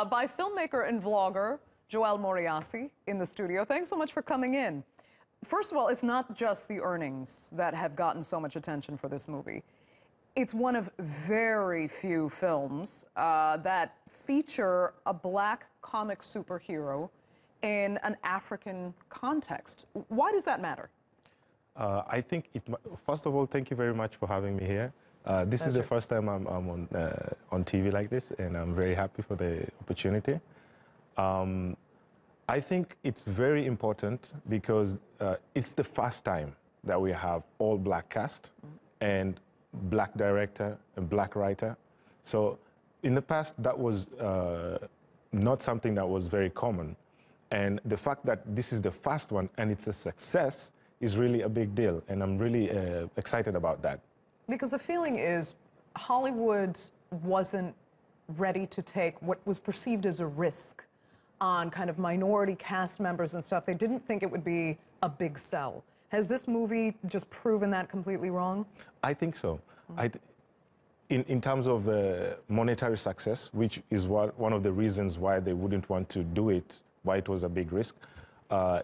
By filmmaker and vlogger Joel Moriasi in the studio. Thanks so much for coming in. First of all, it's not just the earnings that have gotten so much attention for this movie. It's one of very few films that feature a black comic superhero in an African context. Why does that matter? I think, first of all, thank you very much for having me here. This is the first time I'm on TV like this, and I'm very happy for the opportunity. I think it's very important because it's the first time that we have all black cast and black director and black writer. So in the past, that was not something that was very common. And the fact that this is the first one and it's a success is really a big deal. And I'm really excited about that. Because the feeling is Hollywood wasn't ready to take what was perceived as a risk on kind of minority cast members and stuff. They didn't think it would be a big sell. Has this movie just proven that completely wrong? I think so. In terms of monetary success, which is one of the reasons why they wouldn't want to do it, why it was a big risk,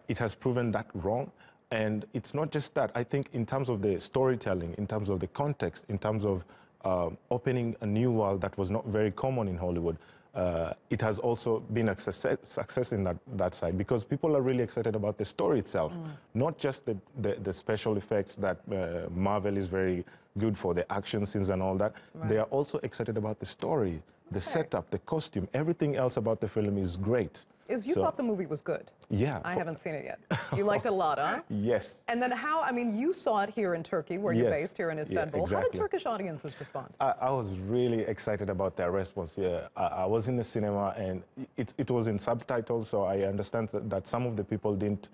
it has proven that wrong. And it's not just that. I think in terms of the storytelling, in terms of the context, in terms of opening a new world that was not very common in Hollywood, it has also been a success in that side, because people are really excited about the story itself, not just the special effects that Marvel is very good for, the action scenes and all that. Right. They are also excited about the story, the setup, the costume, everything else about the film is great. You thought the movie was good? Yeah. I haven't seen it yet. You liked it a lot, huh? Yes. And then how, I mean, you saw it here in Turkey, where you're based, here in Istanbul. Yeah, exactly. How did Turkish audiences respond? I was really excited about their response. Yeah, I was in the cinema, and it was in subtitles, so I understand that some of the people didn't,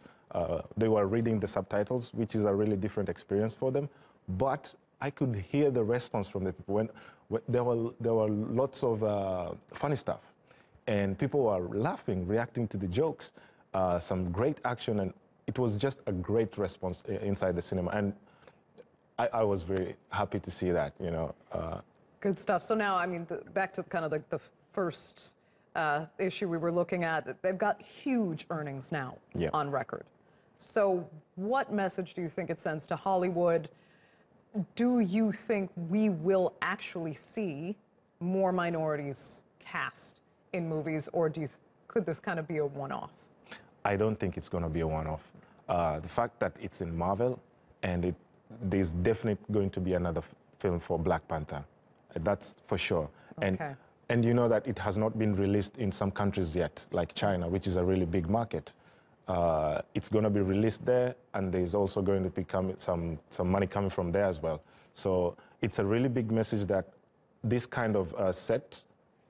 they were reading the subtitles, which is a really different experience for them. But I could hear the response from the people. When there were lots of funny stuff. And people were laughing, reacting to the jokes, some great action, and it was just a great response inside the cinema. And I was very happy to see that, you know. Good stuff. So now, I mean, back to kind of the first issue we were looking at, they've got huge earnings now on record. So what message do you think it sends to Hollywood? Do you think we will actually see more minorities cast in movies, or could this kind of be a one-off? I don't think it's going to be a one-off. The fact that it's in Marvel, and there's definitely going to be another film for Black Panther. That's for sure. Okay. And you know that it has not been released in some countries yet, like China, which is a really big market. It's going to be released there, and there's also going to become some money coming from there as well. So it's a really big message that this kind of set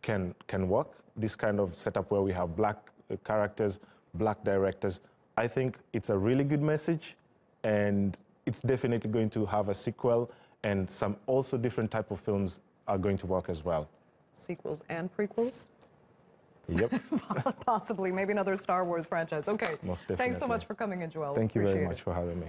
can work. This kind of setup where we have black characters, black directors. I think it's a really good message, and it's definitely going to have a sequel, and some also different type of films are going to work as well. Sequels and prequels? Yep. Possibly, maybe another Star Wars franchise. Okay. Most definitely. Thanks so much for coming in, Joel. Thank you very much for having me.